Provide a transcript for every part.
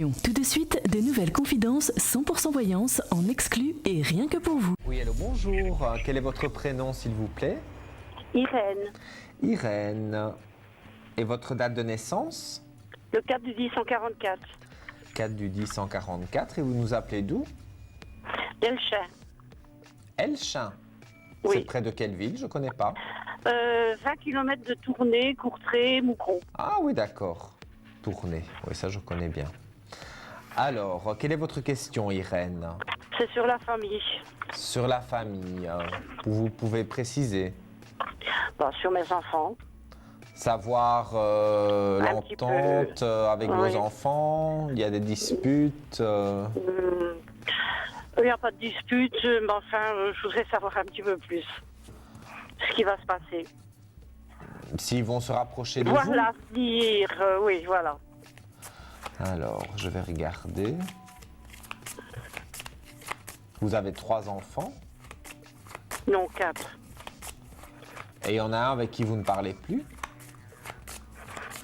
Tout de suite, de nouvelles confidences 100% voyance en exclu et rien que pour vous. Oui, allô, bonjour. Quel est votre prénom, s'il vous plaît? Irène, Irène. Et votre date de naissance? le 4 du 10 144. 4 du 10 144. Et vous nous appelez d'où? Delchin. Elchin. Oui. C'est près de quelle ville? Je ne connais pas. 20 km de Tournai, Courtrai, Moucron. Ah oui, d'accord. Tournai. Oui, ça, je connais bien. Alors, quelle est votre question, Irène? C'est sur la famille. Sur la famille, vous pouvez préciser? Bon, sur mes enfants. Savoir Un petit l'entente peu. avec Oui. vos enfants, il y a des disputes. Il n'y a pas de dispute, mais enfin, je voudrais savoir un petit peu plus ce qui va se passer. S'ils vont se rapprocher de vous? Voilà, dire, oui, voilà. Alors, je vais regarder. Vous avez 3 enfants Non, 4. et il y en a un avec qui vous ne parlez plus?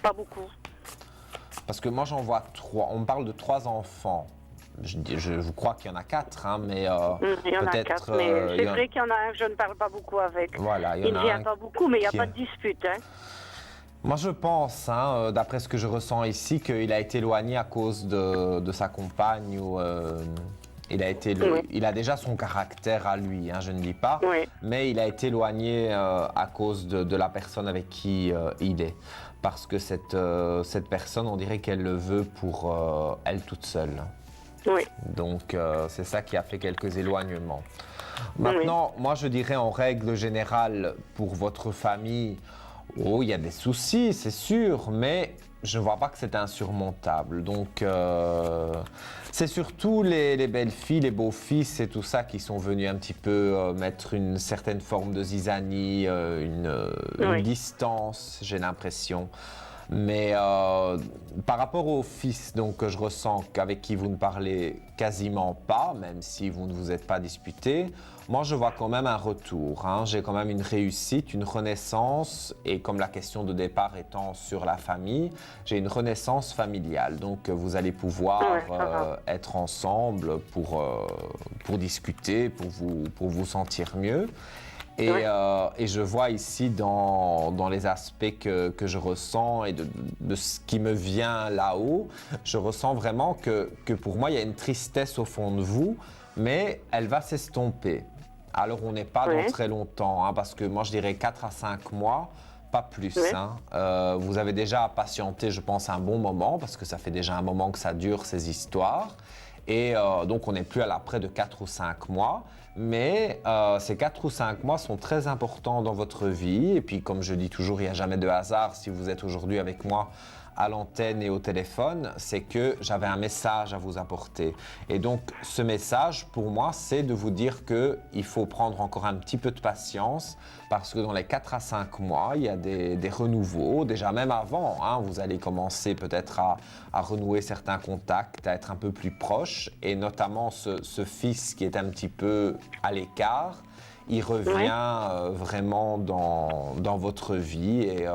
Pas beaucoup. Parce que moi, j'en vois 3. On me parle de 3 enfants. Je vous crois qu'il y en a 4, hein, mais Il y en a peut-être... 4, mais c'est vrai qu'il y en a un que je ne parle pas beaucoup avec. Voilà, il y Il en ne a vient un pas beaucoup, mais il n'y a qui pas est- de dispute. Hein. Moi, je pense, hein, d'après ce que je ressens ici, qu'il a été éloigné à cause de sa compagne ou il a déjà son caractère à lui, hein, je ne dis pas, Oui. mais il a été éloigné à cause de la personne avec qui il est. Parce que cette personne, on dirait qu'elle le veut pour elle toute seule. Oui. Donc, c'est ça qui a fait quelques éloignements. Maintenant, moi, je dirais en règle générale, pour votre famille, oh, il y a des soucis, c'est sûr, mais je ne vois pas que c'est insurmontable. Donc, c'est surtout les belles filles, les beaux-fils et tout ça qui sont venus un petit peu mettre une certaine forme de zizanie, une distance, j'ai l'impression. Mais par rapport aux fils donc, que je ressens qu'avec qui vous ne parlez quasiment pas, même si vous ne vous êtes pas disputé, moi je vois quand même un retour. Hein. J'ai quand même une réussite, une renaissance, et comme la question de départ étant sur la famille, j'ai une renaissance familiale. Donc vous allez pouvoir être ensemble pour discuter, pour vous sentir mieux. Et je vois ici dans les aspects que je ressens et de ce qui me vient là-haut, je ressens vraiment que pour moi, il y a une tristesse au fond de vous, mais elle va s'estomper. Alors, on n'est pas dans très longtemps, hein, parce que moi, je dirais 4 à 5 mois, pas plus. Hein. Vous avez déjà patienté, je pense, un bon moment, parce que ça fait déjà un moment que ça dure, ces histoires. Et donc, on n'est plus à près de 4 ou 5 mois. Mais ces 4 ou 5 mois sont très importants dans votre vie. Et puis, comme je dis toujours, il n'y a jamais de hasard si vous êtes aujourd'hui avec moi à l'antenne et au téléphone. C'est que j'avais un message à vous apporter. Et donc, ce message, pour moi, c'est de vous dire qu'il faut prendre encore un petit peu de patience parce que dans les 4 à 5 mois, il y a des renouveaux. Déjà, même avant, hein, vous allez commencer peut-être à renouer certains contacts, à être un peu plus proche. Et notamment, ce fils qui est un petit peu à l'écart, il revient vraiment dans votre vie et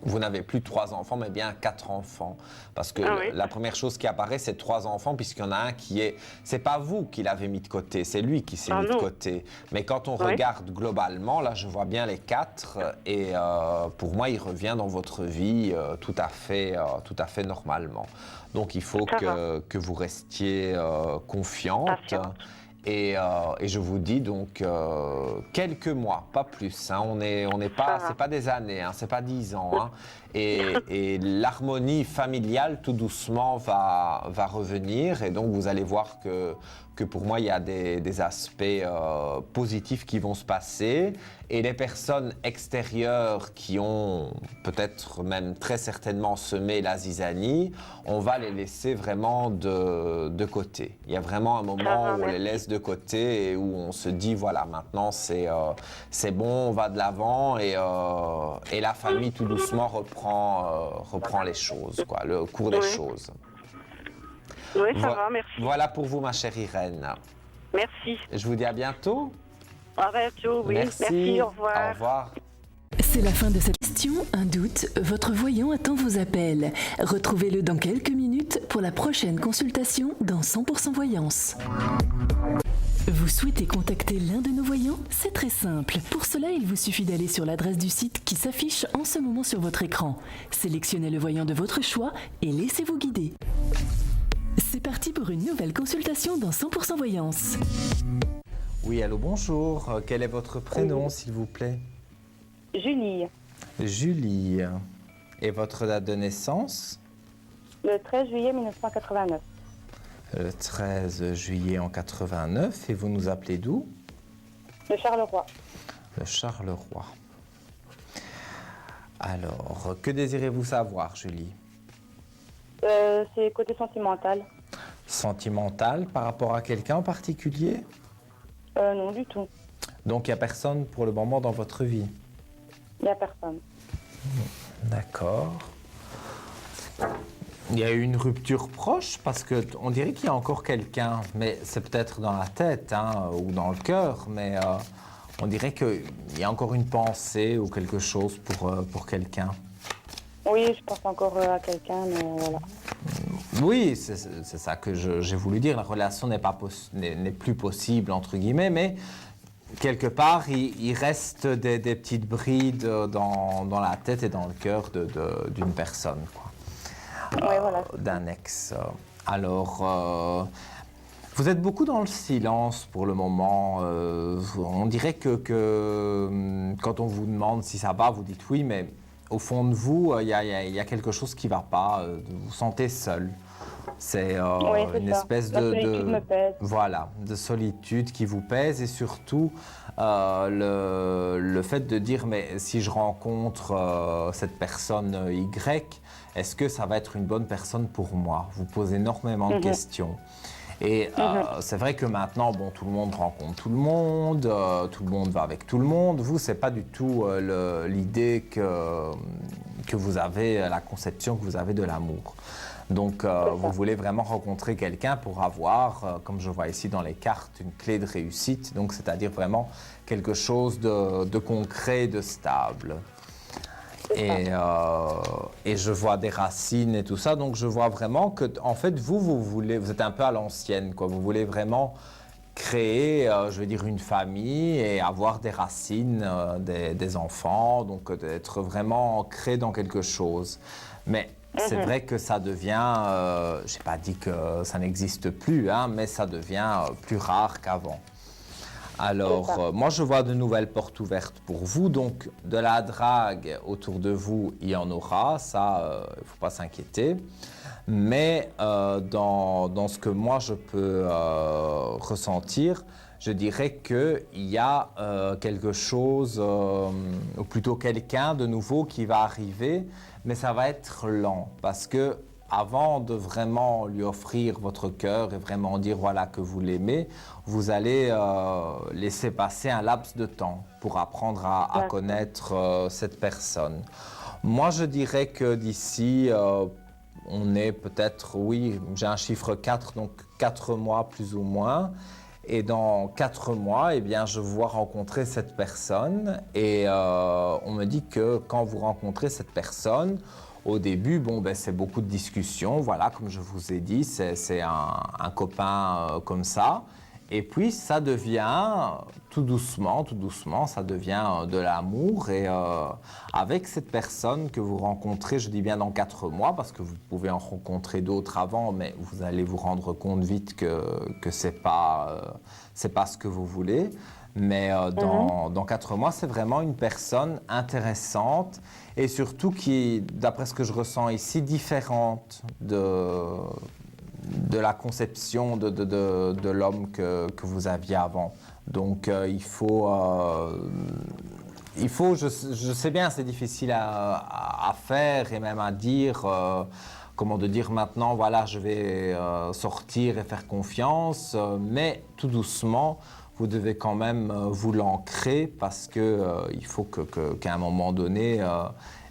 vous n'avez plus 3 enfants, mais bien 4 enfants. Parce que la première chose qui apparaît, c'est 3 enfants, puisqu'il y en a un qui est... C'est pas vous qui l'avez mis de côté, c'est lui qui s'est mis de côté. Mais quand on regarde globalement, là, je vois bien les 4. Et pour moi, il revient dans votre vie tout à fait normalement. Donc, il faut que vous restiez confiante. Et je vous dis donc quelques mois, pas plus. Hein. On n'est pas, c'est pas des années, hein, c'est pas 10 ans. Hein. Et l'harmonie familiale, tout doucement, va revenir. Et donc vous allez voir que pour moi, il y a des aspects positifs qui vont se passer. Et les personnes extérieures qui ont peut-être même très certainement semé la zizanie, on va les laisser vraiment de côté. Il y a vraiment un moment où on les laisse de côté et où on se dit, voilà, maintenant c'est bon, on va de l'avant et la famille tout doucement reprend les choses, quoi, le cours des choses. Oui, ça va, merci. Voilà pour vous, ma chère Irène. Merci. Je vous dis à bientôt. À bientôt, oui. Merci, au revoir. Au revoir. C'est la fin de cette question. Un doute, votre voyant attend vos appels. Retrouvez-le dans quelques minutes l'écoute pour la prochaine consultation dans 100% Voyance. Vous souhaitez contacter l'un de nos voyants? C'est très simple. Pour cela, il vous suffit d'aller sur l'adresse du site qui s'affiche en ce moment sur votre écran. Sélectionnez le voyant de votre choix et laissez-vous guider. C'est parti pour une nouvelle consultation dans 100% Voyance. Oui, allô, bonjour. Quel est votre prénom, s'il vous plaît? Julie, Julie. Et votre date de naissance? le 13 juillet 1989. Le 13 juillet en 89. Et vous nous appelez d'où? De Charleroi. De Charleroi. Alors, que désirez-vous savoir, Julie? C'est côté sentimental. Sentimental par rapport à quelqu'un en particulier? Non, du tout. Donc, il n'y a personne pour le moment dans votre vie? Il n'y a personne. D'accord. Il y a eu une rupture proche parce qu'on dirait qu'il y a encore quelqu'un, mais c'est peut-être dans la tête ou dans le cœur, mais on dirait qu'il y a encore une pensée ou quelque chose pour quelqu'un. Oui, je pense encore à quelqu'un, mais voilà. Oui, c'est ça que j'ai voulu dire. La relation n'est plus possible, entre guillemets, mais quelque part, il reste des petites brides dans la tête et dans le cœur d'une personne, quoi. Oui, voilà. D'un ex. Alors, vous êtes beaucoup dans le silence pour le moment. On dirait que quand on vous demande si ça va, vous dites oui, mais au fond de vous, il y a quelque chose qui ne va pas. Vous vous sentez seul. C'est Oui, c'est une ça. espèce La solitude me pèse. Voilà, de solitude qui vous pèse et surtout le fait de dire mais si je rencontre cette personne Y, est-ce que ça va être une bonne personne pour moi? Vous posez énormément de questions. Et c'est vrai que maintenant, bon, tout le monde rencontre tout le monde va avec tout le monde. Vous, c'est pas du tout l'idée que vous avez, la conception que vous avez de l'amour. Donc, vous voulez vraiment rencontrer quelqu'un pour avoir, comme je vois ici dans les cartes, une clé de réussite. Donc, c'est-à-dire vraiment quelque chose de concret, de stable. Et je vois des racines et tout ça. Donc, je vois vraiment que, en fait, vous êtes un peu à l'ancienne, quoi. Vous voulez vraiment créer, je veux dire, une famille et avoir des racines, des enfants. Donc, d'être vraiment ancré dans quelque chose. Mais c'est vrai que ça devient, je n'ai pas dit que ça n'existe plus, mais ça devient plus rare qu'avant. Alors, moi, je vois de nouvelles portes ouvertes pour vous. Donc, de la drague autour de vous, il y en aura. Ça, il ne faut pas s'inquiéter. Mais dans ce que moi, je peux ressentir, je dirais qu'il y a quelque chose, ou plutôt quelqu'un de nouveau qui va arriver, mais ça va être lent parce que avant de vraiment lui offrir votre cœur et vraiment dire voilà que vous l'aimez, vous allez laisser passer un laps de temps pour apprendre à connaître cette personne. Moi, je dirais que d'ici, on est peut-être, oui, j'ai un chiffre 4, donc 4 mois plus ou moins. Et dans 4 mois, eh bien, je vois rencontrer cette personne et on me dit que quand vous rencontrez cette personne, au début, bon, ben, c'est beaucoup de discussions, voilà, comme je vous ai dit, c'est un copain comme ça. Et puis, ça devient, tout doucement, ça devient de l'amour. Et avec cette personne que vous rencontrez, je dis bien dans 4 mois, parce que vous pouvez en rencontrer d'autres avant, mais vous allez vous rendre compte vite que ce n'est pas ce que vous voulez. Mais dans 4 mois, c'est vraiment une personne intéressante et surtout qui, d'après ce que je ressens ici, différente de la conception de l'homme que vous aviez avant. Donc il faut, je sais bien, c'est difficile à faire et même à dire, comment de dire maintenant, voilà, je vais sortir et faire confiance, mais tout doucement, vous devez quand même vous l'ancrer parce qu'il faut qu'à un moment donné,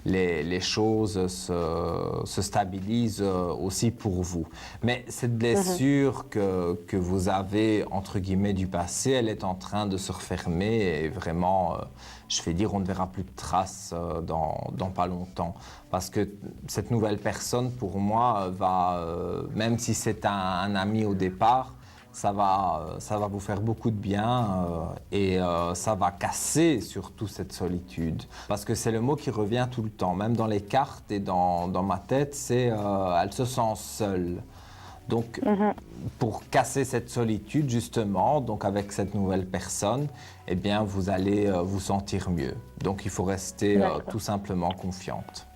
les choses se stabilisent aussi pour vous. Mais cette blessure que vous avez, entre guillemets, du passé, elle est en train de se refermer et vraiment, je vais dire, on ne verra plus de traces dans pas longtemps. Parce que cette nouvelle personne, pour moi, va, même si c'est un ami au départ, ça va vous faire beaucoup de bien et ça va casser surtout cette solitude. Parce que c'est le mot qui revient tout le temps, même dans les cartes et dans ma tête, c'est elle se sent seule. Donc, pour casser cette solitude, justement, donc avec cette nouvelle personne, eh bien, vous allez vous sentir mieux. Donc, il faut rester tout simplement confiante.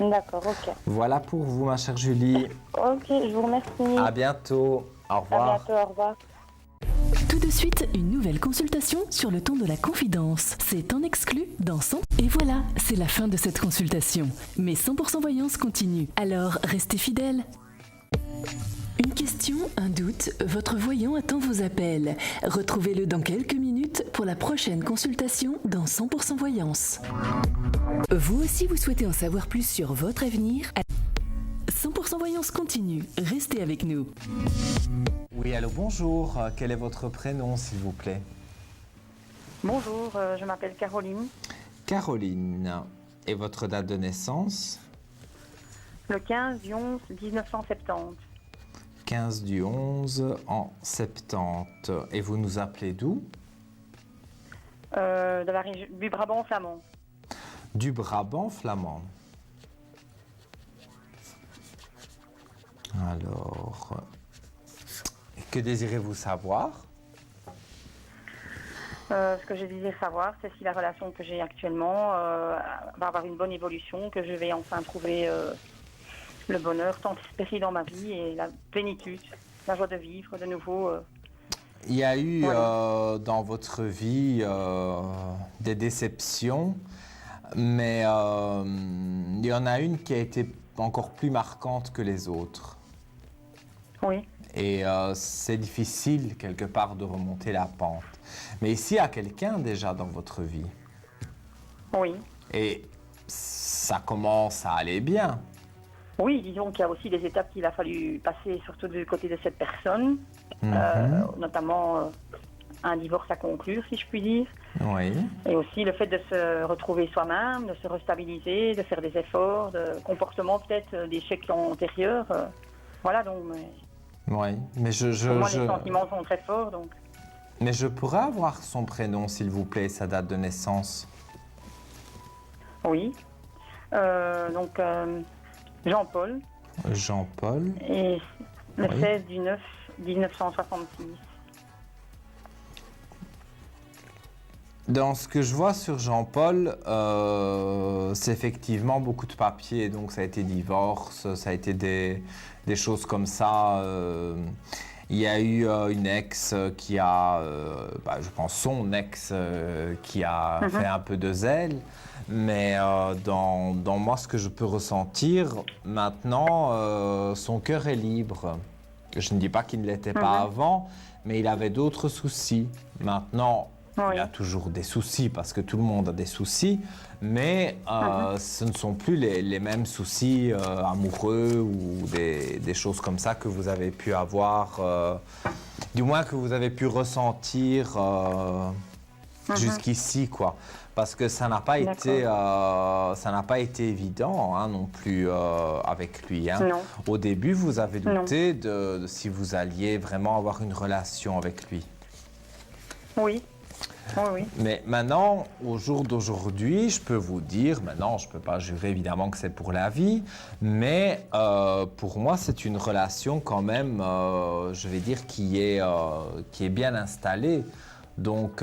D'accord, ok. Voilà pour vous, ma chère Julie. Ok, je vous remercie. À bientôt. Au revoir. À bientôt, au revoir. Tout de suite, une nouvelle consultation sur le ton de la confidence. C'est en exclu dans 100. Et voilà, c'est la fin de cette consultation. Mais 100% voyance continue. Alors, restez fidèles. Une question, un doute, votre voyant attend vos appels. Retrouvez-le dans quelques minutes pour la prochaine consultation dans 100% voyance. Vous aussi, vous souhaitez en savoir plus sur votre avenir ? 100% voyance continue. Restez avec nous. Oui, allô, bonjour. Quel est votre prénom, s'il vous plaît? Bonjour, je m'appelle Caroline. Caroline. Et votre date de naissance? Le 15 du 11 1970. 15 du 11 en 70. Et vous nous appelez d'où? De la région du Brabant flamand. Du Brabant flamand. Alors, que désirez-vous savoir? Ce que je désire savoir, c'est si la relation que j'ai actuellement va avoir une bonne évolution, que je vais enfin trouver le bonheur tant espéré dans ma vie et la plénitude, la joie de vivre de nouveau. Il y a eu voilà. dans votre vie des déceptions, mais il y en a une qui a été encore plus marquante que les autres. Oui. Et c'est difficile, quelque part, de remonter la pente. Mais ici, il y a quelqu'un déjà dans votre vie. Oui. Et ça commence à aller bien. Oui, disons qu'il y a aussi des étapes qu'il a fallu passer, surtout du côté de cette personne, notamment un divorce à conclure, si je puis dire. Oui. Et aussi le fait de se retrouver soi-même, de se restabiliser, de faire des efforts, de comportements peut-être d'échecs antérieurs. Voilà, donc... Oui, mais pour moi, les sentiments sont très forts, donc... Mais je pourrais avoir son prénom, s'il vous plaît, sa date de naissance? Oui. Donc, Jean-Paul. Jean-Paul. Et le Oui. 16 du 9 1966. Dans ce que je vois sur Jean-Paul, c'est effectivement beaucoup de papiers. Donc ça a été divorce, ça a été des choses comme ça. Il y a eu une ex qui a, je pense son ex qui a fait un peu de zèle. Mais dans moi, ce que je peux ressentir maintenant, son cœur est libre. Je ne dis pas qu'il ne l'était pas avant, mais il avait d'autres soucis. Maintenant, il a toujours des soucis parce que tout le monde a des soucis, mais ce ne sont plus les mêmes soucis amoureux ou des choses comme ça que vous avez pu avoir, du moins que vous avez pu ressentir jusqu'ici, quoi. Parce que ça n'a pas été évident non plus avec lui. Hein. Non. Au début, vous avez douté de si vous alliez vraiment avoir une relation avec lui. Oui. Oui, oui. Mais maintenant, au jour d'aujourd'hui, je peux vous dire, maintenant, je ne peux pas jurer évidemment que c'est pour la vie, mais pour moi, c'est une relation quand même, je vais dire, qui est bien installée. Donc,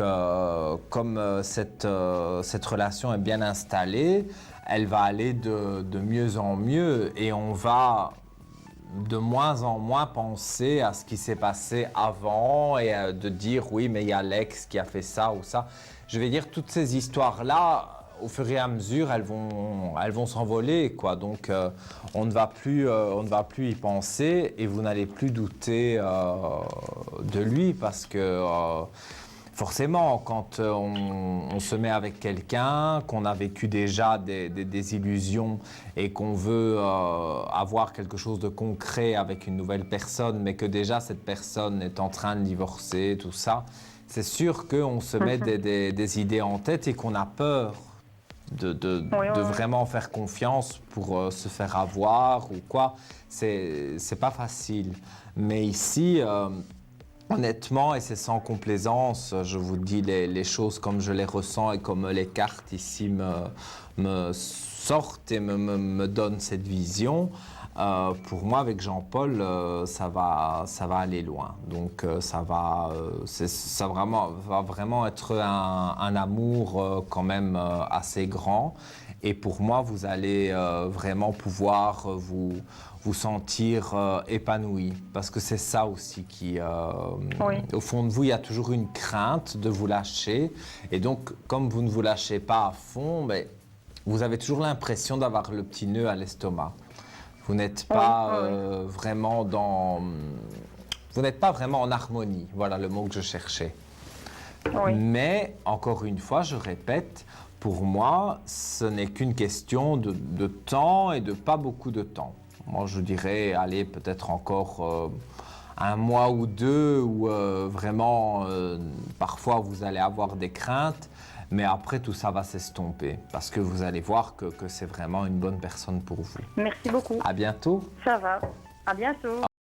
comme cette relation est bien installée, elle va aller de mieux en mieux et on va de moins en moins penser à ce qui s'est passé avant et de dire oui, mais il y a l'ex qui a fait ça ou ça. Je vais dire, toutes ces histoires-là, au fur et à mesure, elles vont s'envoler, quoi. Donc, on ne va plus y penser et vous n'allez plus douter de lui parce que Forcément, quand on se met avec quelqu'un, qu'on a vécu déjà des illusions et qu'on veut avoir quelque chose de concret avec une nouvelle personne, mais que déjà cette personne est en train de divorcer, tout ça, c'est sûr qu'on se met des idées en tête et qu'on a peur de vraiment faire confiance pour se faire avoir ou quoi. C'est pas facile. Mais ici... honnêtement, et c'est sans complaisance, je vous dis les choses comme je les ressens et comme les cartes ici me sortent et me donnent cette vision. Pour moi, avec Jean-Paul, ça va aller loin. Donc, ça va vraiment être un amour quand même assez grand. Et pour moi, vous allez vraiment pouvoir vous sentir épanoui. Parce que c'est ça aussi qui... Au fond de vous, il y a toujours une crainte de vous lâcher. Et donc, comme vous ne vous lâchez pas à fond, mais vous avez toujours l'impression d'avoir le petit nœud à l'estomac. Vous n'êtes pas vraiment Vous n'êtes pas vraiment en harmonie. Voilà le mot que je cherchais. Oui. Mais, encore une fois, je répète, pour moi, ce n'est qu'une question de temps et de pas beaucoup de temps. Moi, je dirais, allez, peut-être encore un mois ou deux où vraiment, parfois, vous allez avoir des craintes, mais après, tout ça va s'estomper parce que vous allez voir que c'est vraiment une bonne personne pour vous. Merci beaucoup. À bientôt. Ça va. À bientôt.